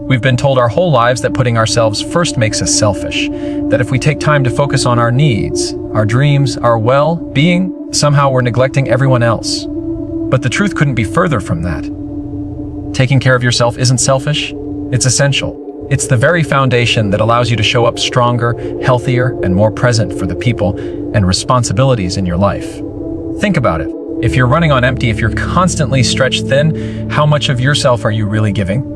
We've been told our whole lives that putting ourselves first makes us selfish, that if we take time to focus on our needs, our dreams, our well-being, somehow we're neglecting everyone else. But the truth couldn't be further from that. Taking care of yourself isn't selfish, it's essential. It's the very foundation that allows you to show up stronger, healthier, and more present for the people and responsibilities in your life. Think about it. If you're running on empty, if you're constantly stretched thin, how much of yourself are you really giving?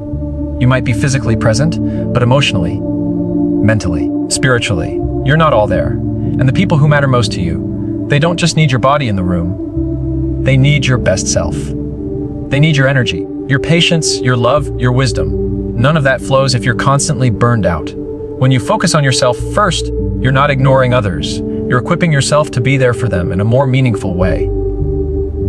You might be physically present, but emotionally, mentally, spiritually, you're not all there. And the people who matter most to you, they don't just need your body in the room. They need your best self. They need your energy, your patience, your love, your wisdom. None of that flows if you're constantly burned out. When you focus on yourself first, you're not ignoring others. You're equipping yourself to be there for them in a more meaningful way.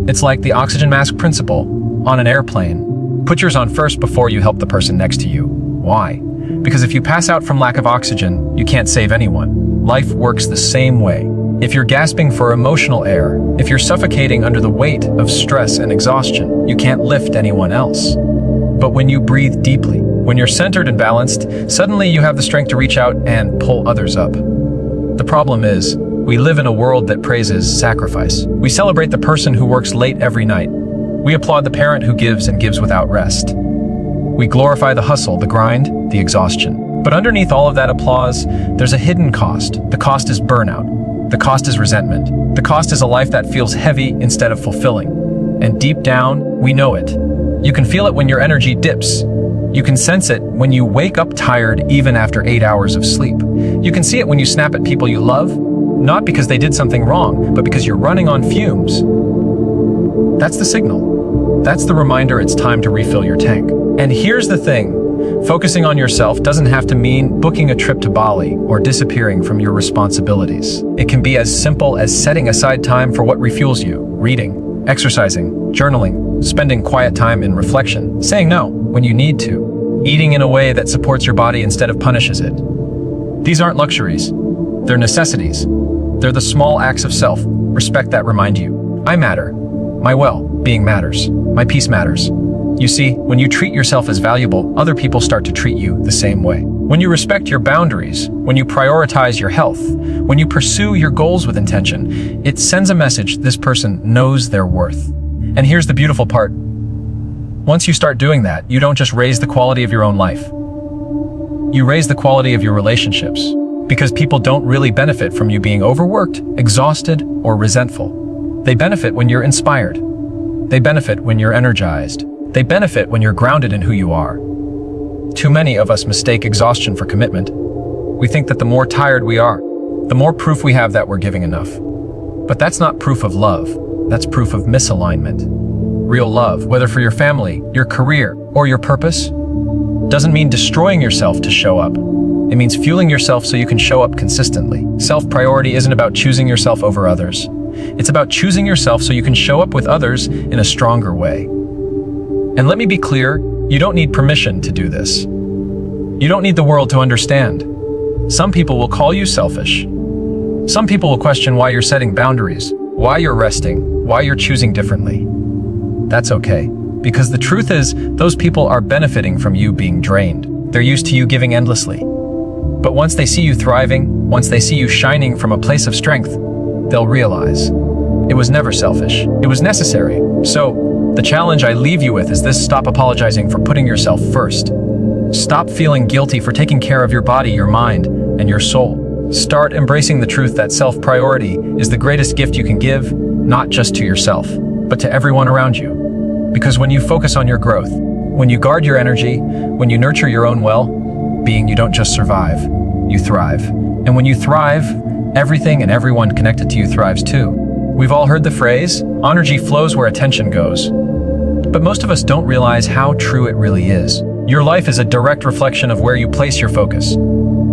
It's like the oxygen mask principle on an airplane. Put yours on first before you help the person next to you. Why? Because if you pass out from lack of oxygen, you can't save anyone. Life works the same way. If you're gasping for emotional air, if you're suffocating under the weight of stress and exhaustion, you can't lift anyone else. But when you breathe deeply, when you're centered and balanced, suddenly you have the strength to reach out and pull others up. The problem is, we live in a world that praises sacrifice. We celebrate the person who works late every night. We applaud the parent who gives and gives without rest. We glorify the hustle, the grind, the exhaustion. But underneath all of that applause, there's a hidden cost. The cost is burnout. The cost is resentment. The cost is a life that feels heavy instead of fulfilling. And deep down, we know it. You can feel it when your energy dips. You can sense it when you wake up tired even after 8 hours of sleep. You can see it when you snap at people you love, not because they did something wrong, but because you're running on fumes. That's the signal. That's the reminder it's time to refill your tank. And here's the thing, focusing on yourself doesn't have to mean booking a trip to Bali or disappearing from your responsibilities. It can be as simple as setting aside time for what refuels you, reading, exercising, journaling, spending quiet time in reflection, saying no when you need to, eating in a way that supports your body instead of punishes it. These aren't luxuries, they're necessities. They're the small acts of self-respect that remind you, I matter. My well-being matters. My peace matters. You see, when you treat yourself as valuable, other people start to treat you the same way. When you respect your boundaries, when you prioritize your health, when you pursue your goals with intention, it sends a message this person knows their worth. And here's the beautiful part. Once you start doing that, you don't just raise the quality of your own life. You raise the quality of your relationships, because people don't really benefit from you being overworked, exhausted, or resentful. They benefit when you're inspired. They benefit when you're energized. They benefit when you're grounded in who you are. Too many of us mistake exhaustion for commitment. We think that the more tired we are, the more proof we have that we're giving enough. But that's not proof of love. That's proof of misalignment. Real love, whether for your family, your career, or your purpose, doesn't mean destroying yourself to show up. It means fueling yourself so you can show up consistently. Self-priority isn't about choosing yourself over others. It's about choosing yourself so you can show up with others in a stronger way. And let me be clear, you don't need permission to do this. You don't need the world to understand. Some people will call you selfish. Some people will question why you're setting boundaries, why you're resting, why you're choosing differently. That's okay, because the truth is, those people are benefiting from you being drained. They're used to you giving endlessly. But once they see you thriving, once they see you shining from a place of strength, they'll realize it was never selfish. It was necessary. So, the challenge I leave you with is this: stop apologizing for putting yourself first. Stop feeling guilty for taking care of your body, your mind, and your soul. Start embracing the truth that self-priority is the greatest gift you can give, not just to yourself, but to everyone around you. Because when you focus on your growth, when you guard your energy, when you nurture your own well-being, you don't just survive, you thrive. And when you thrive, everything and everyone connected to you thrives too. We've all heard the phrase, energy flows where attention goes. But most of us don't realize how true it really is. Your life is a direct reflection of where you place your focus.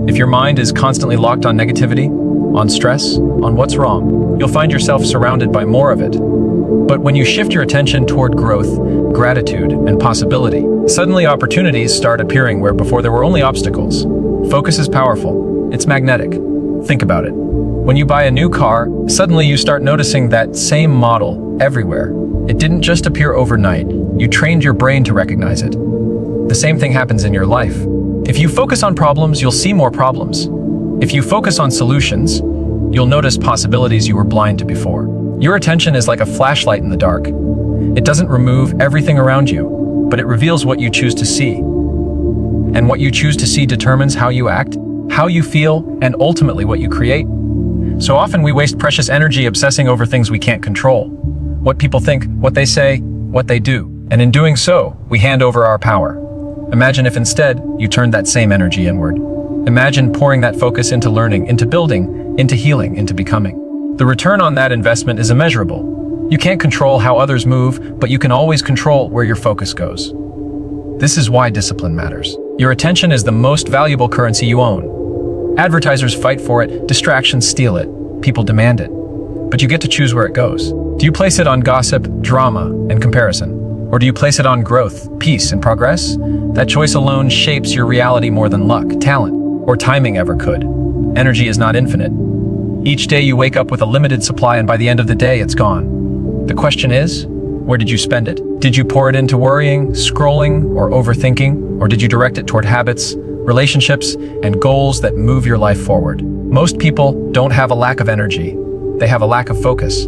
If your mind is constantly locked on negativity, on stress, on what's wrong, you'll find yourself surrounded by more of it. But when you shift your attention toward growth, gratitude, and possibility, suddenly opportunities start appearing where before there were only obstacles. Focus is powerful. It's magnetic. Think about it. When you buy a new car, suddenly you start noticing that same model everywhere. It didn't just appear overnight. You trained your brain to recognize it. The same thing happens in your life. If you focus on problems, you'll see more problems. If you focus on solutions, you'll notice possibilities you were blind to before. Your attention is like a flashlight in the dark. It doesn't remove everything around you, but it reveals what you choose to see. And what you choose to see determines how you act, how you feel, and ultimately what you create. So often we waste precious energy obsessing over things we can't control. What people think, what they say, what they do. And in doing so, we hand over our power. Imagine if instead, you turned that same energy inward. Imagine pouring that focus into learning, into building, into healing, into becoming. The return on that investment is immeasurable. You can't control how others move, but you can always control where your focus goes. This is why discipline matters. Your attention is the most valuable currency you own. Advertisers fight for it, distractions steal it, people demand it. But you get to choose where it goes. Do you place it on gossip, drama, and comparison? Or do you place it on growth, peace, and progress? That choice alone shapes your reality more than luck, talent, or timing ever could. Energy is not infinite. Each day you wake up with a limited supply, and by the end of the day, it's gone. The question is, where did you spend it? Did you pour it into worrying, scrolling, or overthinking? Or did you direct it toward habits, relationships, and goals that move your life forward? Most people don't have a lack of energy. They have a lack of focus.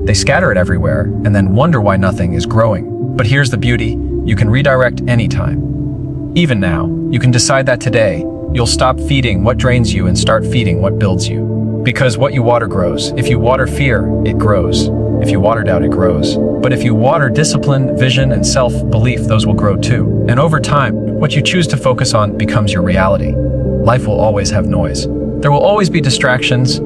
They scatter it everywhere and then wonder why nothing is growing. But here's the beauty, you can redirect anytime. Even now, you can decide that today, you'll stop feeding what drains you and start feeding what builds you. Because what you water grows. If you water fear, it grows. If you water doubt, it grows. But if you water discipline, vision, and self-belief, those will grow too. And over time, what you choose to focus on becomes your reality. Life will always have noise. There will always be distractions,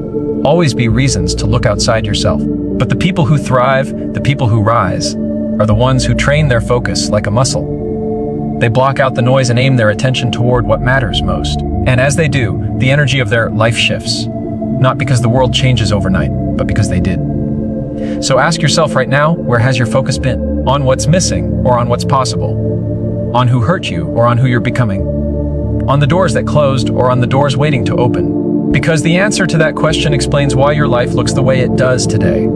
always be reasons to look outside yourself. But the people who thrive, the people who rise, are the ones who train their focus like a muscle. They block out the noise and aim their attention toward what matters most. And as they do, the energy of their life shifts. Not because the world changes overnight, but because they did. So ask yourself right now, where has your focus been? On what's missing or on what's possible? On who hurt you or on who you're becoming? On the doors that closed or on the doors waiting to open? Because the answer to that question explains why your life looks the way it does today.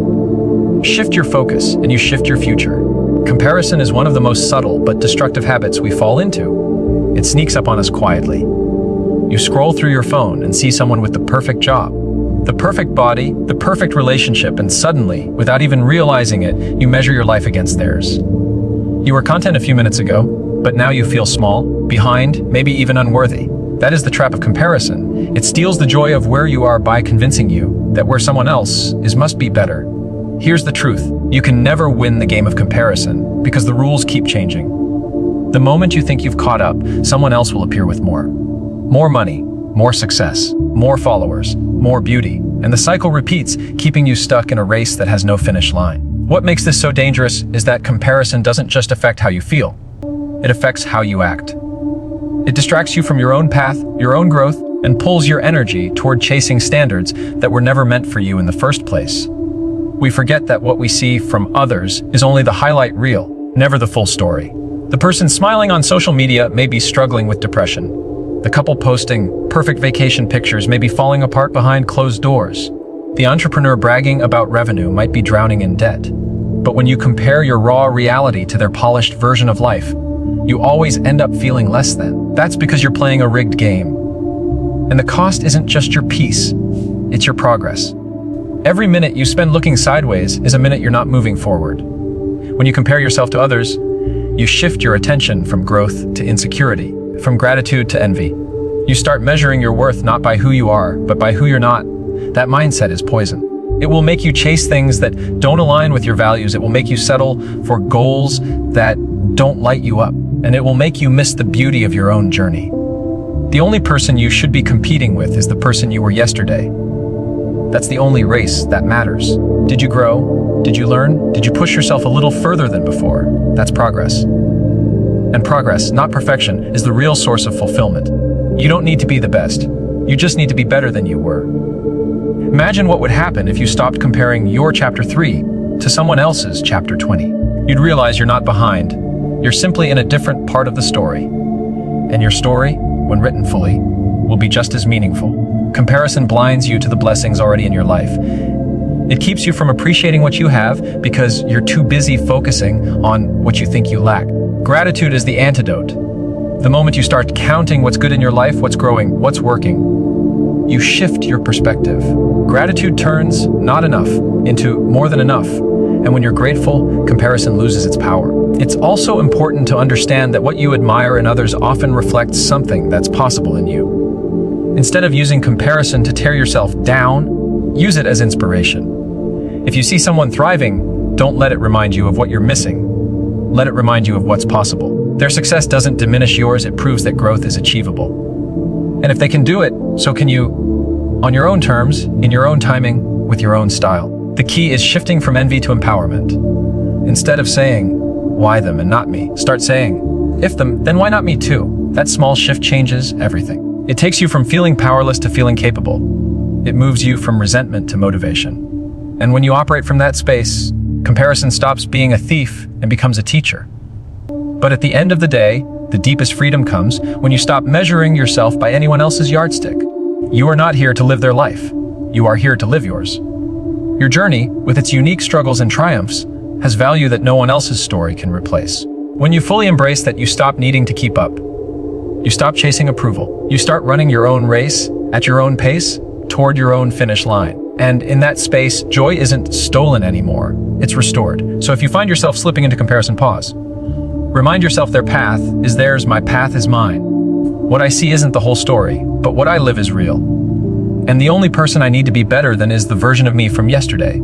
Shift your focus and you shift your future. Comparison is one of the most subtle but destructive habits we fall into. It sneaks up on us quietly. You scroll through your phone and see someone with the perfect job, the perfect body, the perfect relationship, and suddenly, without even realizing it, you measure your life against theirs. You were content a few minutes ago, but now you feel small, behind, maybe even unworthy. That is the trap of comparison. It steals the joy of where you are by convincing you that where someone else is must be better. Here's the truth. You can never win the game of comparison because the rules keep changing. The moment you think you've caught up, someone else will appear with more. More money, more success, more followers, more beauty, and the cycle repeats, keeping you stuck in a race that has no finish line. What makes this so dangerous is that comparison doesn't just affect how you feel. It affects how you act. It distracts you from your own path, your own growth, and pulls your energy toward chasing standards that were never meant for you in the first place. We forget that what we see from others is only the highlight reel, never the full story. The person smiling on social media may be struggling with depression. The couple posting perfect vacation pictures may be falling apart behind closed doors. The entrepreneur bragging about revenue might be drowning in debt. But when you compare your raw reality to their polished version of life, you always end up feeling less than. That's because you're playing a rigged game. And the cost isn't just your peace, it's your progress. Every minute you spend looking sideways is a minute you're not moving forward. When you compare yourself to others, you shift your attention from growth to insecurity, from gratitude to envy. You start measuring your worth not by who you are, but by who you're not. That mindset is poison. It will make you chase things that don't align with your values. It will make you settle for goals that don't light you up. And it will make you miss the beauty of your own journey. The only person you should be competing with is the person you were yesterday. That's the only race that matters. Did you grow? Did you learn? Did you push yourself a little further than before? That's progress. And progress, not perfection, is the real source of fulfillment. You don't need to be the best. You just need to be better than you were. Imagine what would happen if you stopped comparing your chapter 3 to someone else's chapter 20. You'd realize you're not behind. You're simply in a different part of the story. And your story, when written fully, will be just as meaningful. Comparison blinds you to the blessings already in your life. It keeps you from appreciating what you have because you're too busy focusing on what you think you lack. Gratitude is the antidote. The moment you start counting what's good in your life, what's growing, what's working, you shift your perspective. Gratitude turns not enough into more than enough. And when you're grateful, comparison loses its power. It's also important to understand that what you admire in others often reflects something that's possible in you. Instead of using comparison to tear yourself down, use it as inspiration. If you see someone thriving, don't let it remind you of what you're missing. Let it remind you of what's possible. Their success doesn't diminish yours, it proves that growth is achievable. And if they can do it, so can you, on your own terms, in your own timing, with your own style. The key is shifting from envy to empowerment. Instead of saying, why them and not me, start saying, if them, then why not me too? That small shift changes everything. It takes you from feeling powerless to feeling capable. It moves you from resentment to motivation. And when you operate from that space, comparison stops being a thief and becomes a teacher. But at the end of the day, the deepest freedom comes when you stop measuring yourself by anyone else's yardstick. You are not here to live their life. You are here to live yours. Your journey, with its unique struggles and triumphs, has value that no one else's story can replace. When you fully embrace that, you stop needing to keep up. You stop chasing approval. You start running your own race, at your own pace, toward your own finish line. And in that space, joy isn't stolen anymore. It's restored. So if you find yourself slipping into comparison, pause. Remind yourself their path is theirs, my path is mine. What I see isn't the whole story, but what I live is real. And the only person I need to be better than is the version of me from yesterday.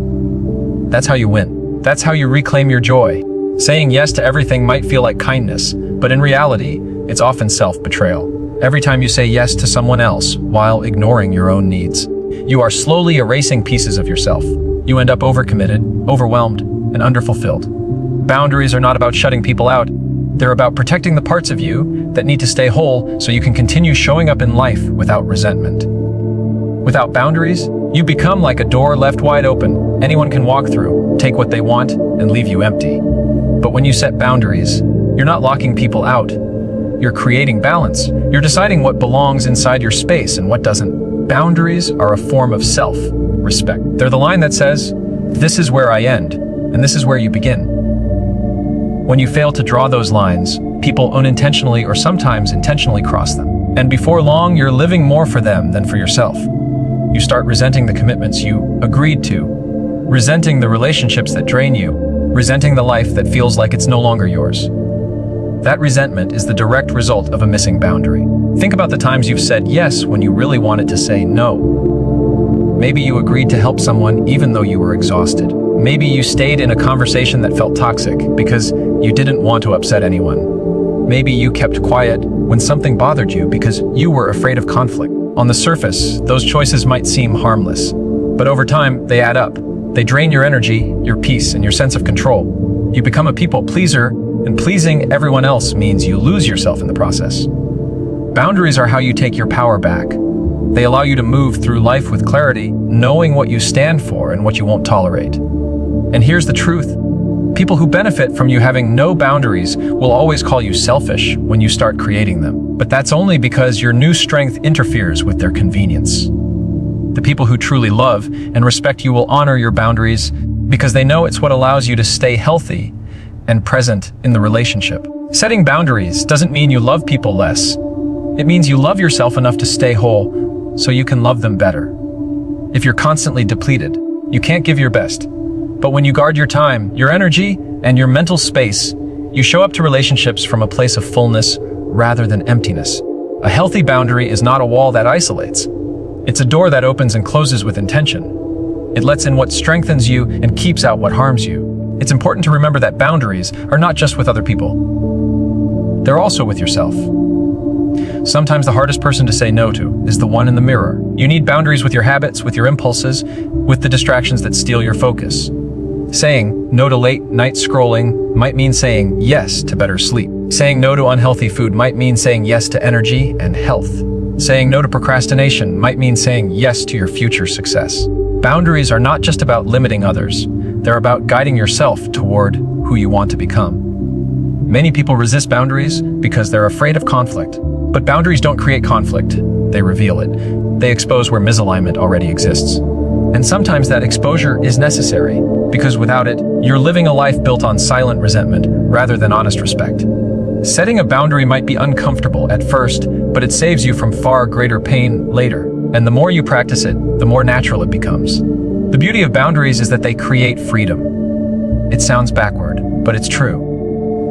That's how you win. That's how you reclaim your joy. Saying yes to everything might feel like kindness, but in reality, it's often self-betrayal. Every time you say yes to someone else while ignoring your own needs, you are slowly erasing pieces of yourself. You end up overcommitted, overwhelmed, and underfulfilled. Boundaries are not about shutting people out. They're about protecting the parts of you that need to stay whole so you can continue showing up in life without resentment. Without boundaries, you become like a door left wide open. Anyone can walk through, take what they want, and leave you empty. But when you set boundaries, you're not locking people out. You're creating balance. You're deciding what belongs inside your space and what doesn't. Boundaries are a form of self-respect. They're the line that says, this is where I end, and this is where you begin. When you fail to draw those lines, people unintentionally or sometimes intentionally cross them. And before long, you're living more for them than for yourself. You start resenting the commitments you agreed to, resenting the relationships that drain you, resenting the life that feels like it's no longer yours. That resentment is the direct result of a missing boundary. Think about the times you've said yes when you really wanted to say no. Maybe you agreed to help someone even though you were exhausted. Maybe you stayed in a conversation that felt toxic because you didn't want to upset anyone. Maybe you kept quiet when something bothered you because you were afraid of conflict. On the surface, those choices might seem harmless, but over time, they add up. They drain your energy, your peace, and your sense of control. You become a people pleaser, and pleasing everyone else means you lose yourself in the process. Boundaries are how you take your power back. They allow you to move through life with clarity, knowing what you stand for and what you won't tolerate. And here's the truth. People who benefit from you having no boundaries will always call you selfish when you start creating them. But that's only because your new strength interferes with their convenience. The people who truly love and respect you will honor your boundaries because they know it's what allows you to stay healthy and present in the relationship. Setting boundaries doesn't mean you love people less. It means you love yourself enough to stay whole so you can love them better. If you're constantly depleted, you can't give your best. But when you guard your time, your energy, and your mental space, you show up to relationships from a place of fullness rather than emptiness. A healthy boundary is not a wall that isolates. It's a door that opens and closes with intention. It lets in what strengthens you and keeps out what harms you. It's important to remember that boundaries are not just with other people. They're also with yourself. Sometimes the hardest person to say no to is the one in the mirror. You need boundaries with your habits, with your impulses, with the distractions that steal your focus. Saying no to late night scrolling might mean saying yes to better sleep. Saying no to unhealthy food might mean saying yes to energy and health. Saying no to procrastination might mean saying yes to your future success. Boundaries are not just about limiting others. They're about guiding yourself toward who you want to become. Many people resist boundaries because they're afraid of conflict. But boundaries don't create conflict. They reveal it. They expose where misalignment already exists. And sometimes that exposure is necessary, because without it, you're living a life built on silent resentment rather than honest respect. Setting a boundary might be uncomfortable at first, but it saves you from far greater pain later. And the more you practice it, the more natural it becomes. The beauty of boundaries is that they create freedom. It sounds backward, but it's true.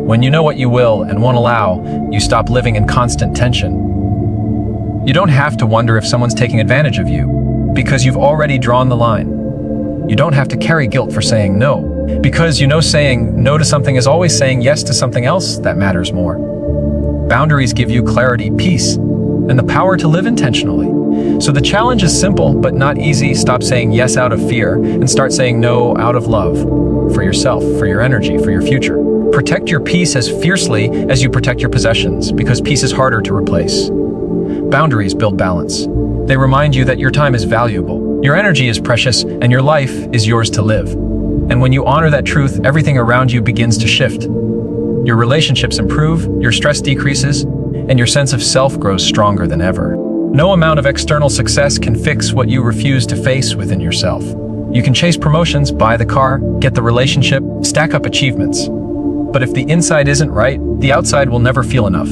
When you know what you will and won't allow, you stop living in constant tension. You don't have to wonder if someone's taking advantage of you, because you've already drawn the line. You don't have to carry guilt for saying no, because you know saying no to something is always saying yes to something else that matters more. Boundaries give you clarity, peace, and the power to live intentionally. So the challenge is simple, but not easy. Stop saying yes out of fear and start saying no out of love. For yourself, for your energy, for your future. Protect your peace as fiercely as you protect your possessions, because peace is harder to replace. Boundaries build balance. They remind you that your time is valuable, your energy is precious, and your life is yours to live. And when you honor that truth, everything around you begins to shift. Your relationships improve, your stress decreases, and your sense of self grows stronger than ever. No amount of external success can fix what you refuse to face within yourself. You can chase promotions, buy the car, get the relationship, stack up achievements. But if the inside isn't right, the outside will never feel enough.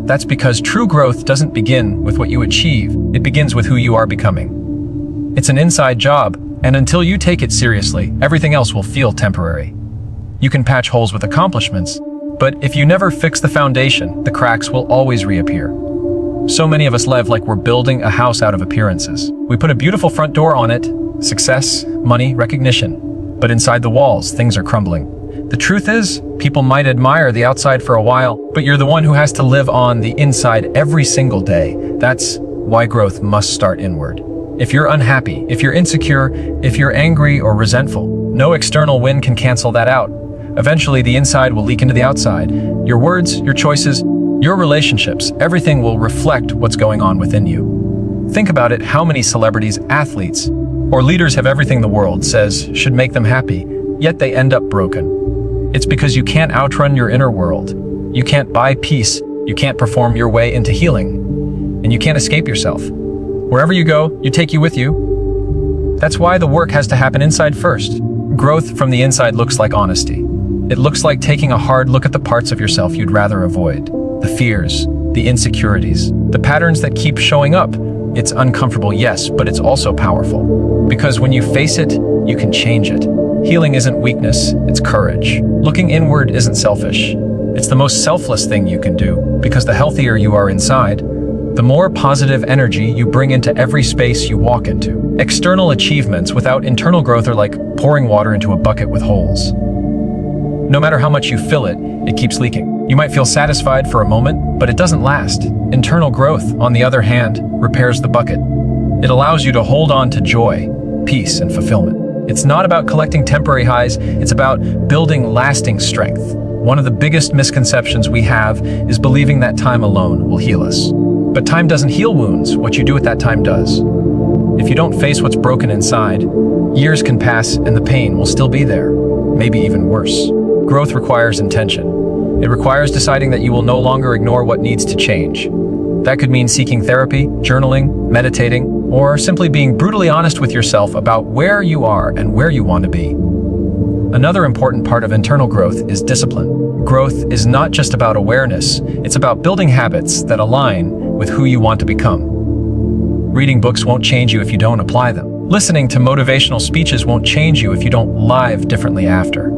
That's because true growth doesn't begin with what you achieve, it begins with who you are becoming. It's an inside job, and until you take it seriously, everything else will feel temporary. You can patch holes with accomplishments, but if you never fix the foundation, the cracks will always reappear. So many of us live like we're building a house out of appearances. We put a beautiful front door on it, success, money, recognition. But inside the walls, things are crumbling. The truth is, people might admire the outside for a while, but you're the one who has to live on the inside every single day. That's why growth must start inward. If you're unhappy, if you're insecure, if you're angry or resentful, no external wind can cancel that out. Eventually, the inside will leak into the outside. Your words, your choices, your relationships, everything will reflect what's going on within you. Think about it, how many celebrities, athletes, or leaders have everything the world says should make them happy, yet they end up broken. It's because you can't outrun your inner world. You can't buy peace, you can't perform your way into healing, and you can't escape yourself. Wherever you go, you take you with you. That's why the work has to happen inside first. Growth from the inside looks like honesty. It looks like taking a hard look at the parts of yourself you'd rather avoid. The fears, the insecurities, the patterns that keep showing up. It's uncomfortable, yes, but it's also powerful. Because when you face it, you can change it. Healing isn't weakness, it's courage. Looking inward isn't selfish. It's the most selfless thing you can do, because the healthier you are inside, the more positive energy you bring into every space you walk into. External achievements without internal growth are like pouring water into a bucket with holes. No matter how much you fill it, it keeps leaking. You might feel satisfied for a moment, but it doesn't last. Internal growth, on the other hand, repairs the bucket. It allows you to hold on to joy, peace, and fulfillment. It's not about collecting temporary highs, it's about building lasting strength. One of the biggest misconceptions we have is believing that time alone will heal us. But time doesn't heal wounds, what you do with that time does. If you don't face what's broken inside, years can pass and the pain will still be there, maybe even worse. Growth requires intention. It requires deciding that you will no longer ignore what needs to change. That could mean seeking therapy, journaling, meditating, or simply being brutally honest with yourself about where you are and where you want to be. Another important part of internal growth is discipline. Growth is not just about awareness, it's about building habits that align with who you want to become. Reading books won't change you if you don't apply them. Listening to motivational speeches won't change you if you don't live differently after.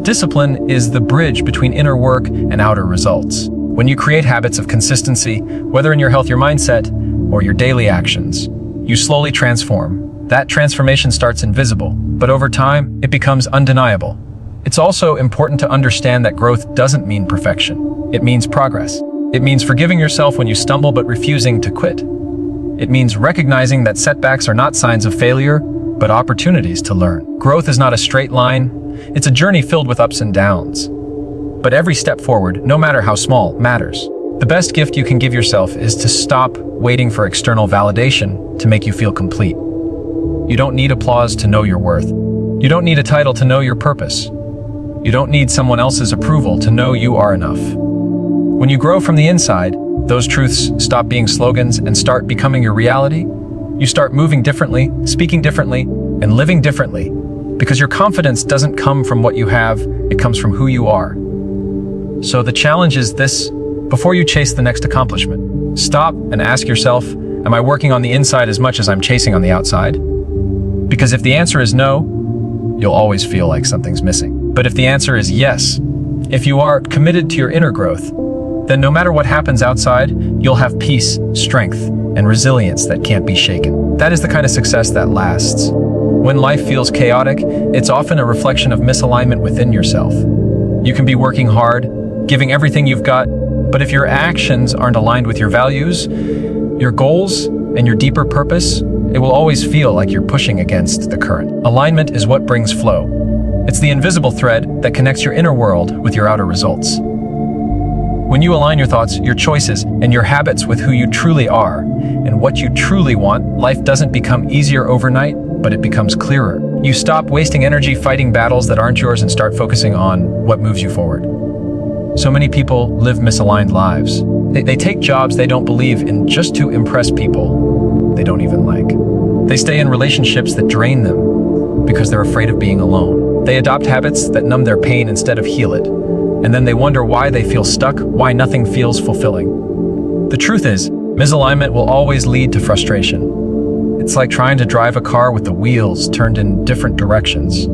Discipline is the bridge between inner work and outer results. When you create habits of consistency, whether in your health, your mindset, or your daily actions, you slowly transform. That transformation starts invisible, but over time, it becomes undeniable. It's also important to understand that growth doesn't mean perfection. It means progress. It means forgiving yourself when you stumble but refusing to quit. It means recognizing that setbacks are not signs of failure, but opportunities to learn. Growth is not a straight line. It's a journey filled with ups and downs. But every step forward, no matter how small, matters. The best gift you can give yourself is to stop waiting for external validation to make you feel complete. You don't need applause to know your worth. You don't need a title to know your purpose. You don't need someone else's approval to know you are enough. When you grow from the inside, those truths stop being slogans and start becoming your reality. You start moving differently, speaking differently, and living differently, because your confidence doesn't come from what you have, it comes from who you are. So the challenge is this: before you chase the next accomplishment, stop and ask yourself, am I working on the inside as much as I'm chasing on the outside? Because if the answer is no, you'll always feel like something's missing. But if the answer is yes, if you are committed to your inner growth, then no matter what happens outside, you'll have peace, strength, and resilience that can't be shaken. That is the kind of success that lasts. When life feels chaotic, it's often a reflection of misalignment within yourself. You can be working hard, giving everything you've got, but if your actions aren't aligned with your values, your goals, and your deeper purpose, it will always feel like you're pushing against the current. Alignment is what brings flow. It's the invisible thread that connects your inner world with your outer results. When you align your thoughts, your choices, and your habits with who you truly are and what you truly want, life doesn't become easier overnight, but it becomes clearer. You stop wasting energy fighting battles that aren't yours and start focusing on what moves you forward. So many people live misaligned lives. They take jobs they don't believe in just to impress people they don't even like. They stay in relationships that drain them because they're afraid of being alone. They adopt habits that numb their pain instead of heal it. And then they wonder why they feel stuck, why nothing feels fulfilling. The truth is, misalignment will always lead to frustration. It's like trying to drive a car with the wheels turned in different directions.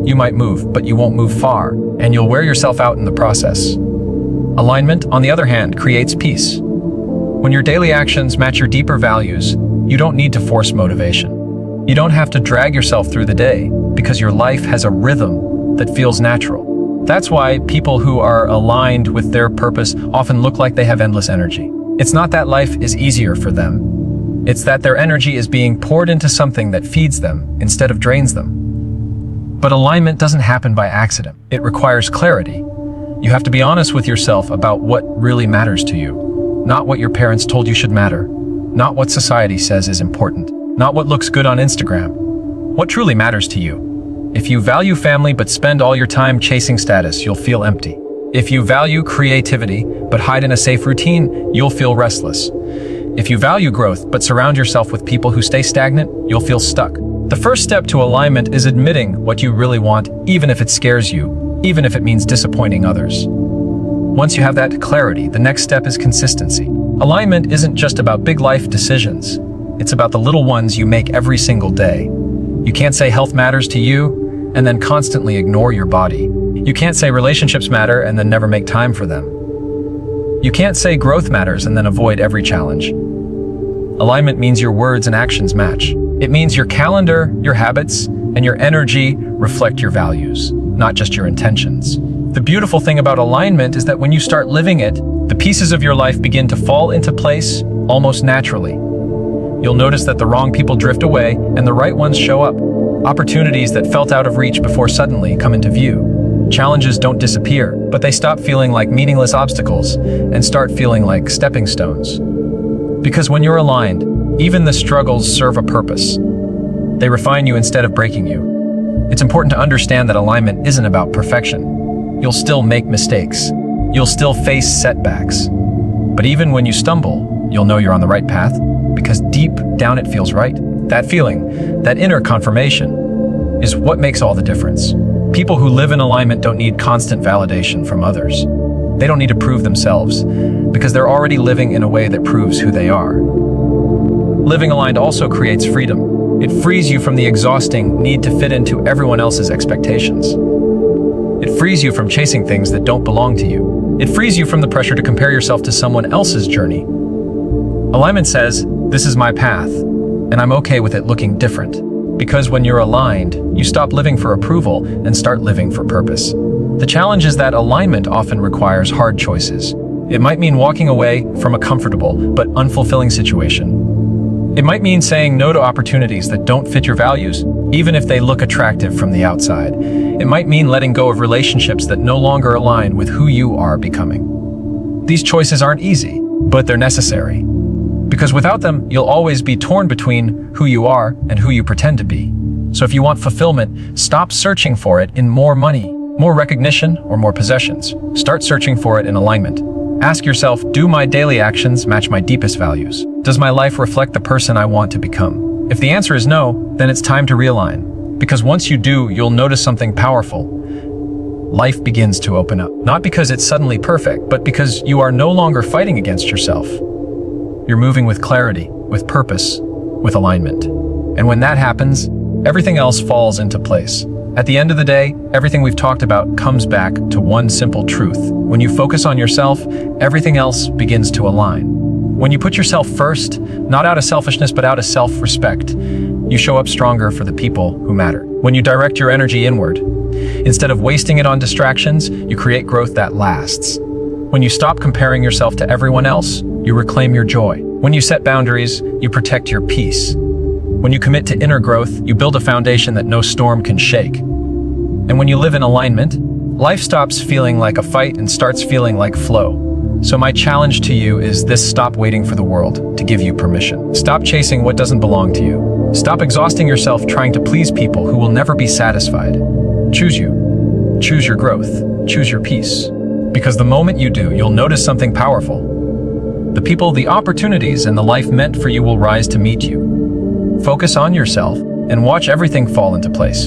You might move, but you won't move far, and you'll wear yourself out in the process. Alignment, on the other hand, creates peace. When your daily actions match your deeper values, you don't need to force motivation. You don't have to drag yourself through the day because your life has a rhythm that feels natural. That's why people who are aligned with their purpose often look like they have endless energy. It's not that life is easier for them. It's that their energy is being poured into something that feeds them instead of drains them. But alignment doesn't happen by accident. It requires clarity. You have to be honest with yourself about what really matters to you, not what your parents told you should matter, not what society says is important, not what looks good on Instagram. What truly matters to you? If you value family but spend all your time chasing status, you'll feel empty. If you value creativity but hide in a safe routine, you'll feel restless. If you value growth but surround yourself with people who stay stagnant, you'll feel stuck. The first step to alignment is admitting what you really want, even if it scares you, even if it means disappointing others. Once you have that clarity, the next step is consistency. Alignment isn't just about big life decisions. It's about the little ones you make every single day. You can't say health matters to you and then constantly ignore your body. You can't say relationships matter and then never make time for them. You can't say growth matters and then avoid every challenge. Alignment means your words and actions match. It means your calendar, your habits, and your energy reflect your values, not just your intentions. The beautiful thing about alignment is that when you start living it, the pieces of your life begin to fall into place almost naturally. You'll notice that the wrong people drift away and the right ones show up. Opportunities that felt out of reach before suddenly come into view. Challenges don't disappear, but they stop feeling like meaningless obstacles and start feeling like stepping stones. Because when you're aligned, even the struggles serve a purpose. They refine you instead of breaking you. It's important to understand that alignment isn't about perfection. You'll still make mistakes. You'll still face setbacks. But even when you stumble, you'll know you're on the right path, because deep down it feels right. That feeling, that inner confirmation, is what makes all the difference. People who live in alignment don't need constant validation from others. They don't need to prove themselves, because they're already living in a way that proves who they are. Living aligned also creates freedom. It frees you from the exhausting need to fit into everyone else's expectations. It frees you from chasing things that don't belong to you. It frees you from the pressure to compare yourself to someone else's journey. Alignment says, this is my path, and I'm okay with it looking different. Because when you're aligned, you stop living for approval and start living for purpose. The challenge is that alignment often requires hard choices. It might mean walking away from a comfortable but unfulfilling situation. It might mean saying no to opportunities that don't fit your values, even if they look attractive from the outside. It might mean letting go of relationships that no longer align with who you are becoming. These choices aren't easy, but they're necessary. Because without them, you'll always be torn between who you are and who you pretend to be. So if you want fulfillment, stop searching for it in more money, more recognition, or more possessions. Start searching for it in alignment. Ask yourself, do my daily actions match my deepest values? Does my life reflect the person I want to become? If the answer is no, then it's time to realign. Because once you do, you'll notice something powerful. life begins to open up. Not because it's suddenly perfect, but because you are no longer fighting against yourself. You're moving with clarity, with purpose, with alignment. And when that happens, everything else falls into place. At the end of the day, everything we've talked about comes back to one simple truth. When you focus on yourself, everything else begins to align. When you put yourself first, not out of selfishness but out of self-respect, you show up stronger for the people who matter. When you direct your energy inward, instead of wasting it on distractions, you create growth that lasts. When you stop comparing yourself to everyone else, you reclaim your joy. When you set boundaries, you protect your peace. When you commit to inner growth, you build a foundation that no storm can shake. And when you live in alignment, life stops feeling like a fight and starts feeling like flow. So my challenge to you is this: stop waiting for the world to give you permission. Stop chasing what doesn't belong to you. Stop exhausting yourself trying to please people who will never be satisfied. Choose you. Choose your growth. Choose your peace. Because the moment you do, you'll notice something powerful. The people, the opportunities, and the life meant for you will rise to meet you. Focus on yourself and watch everything fall into place.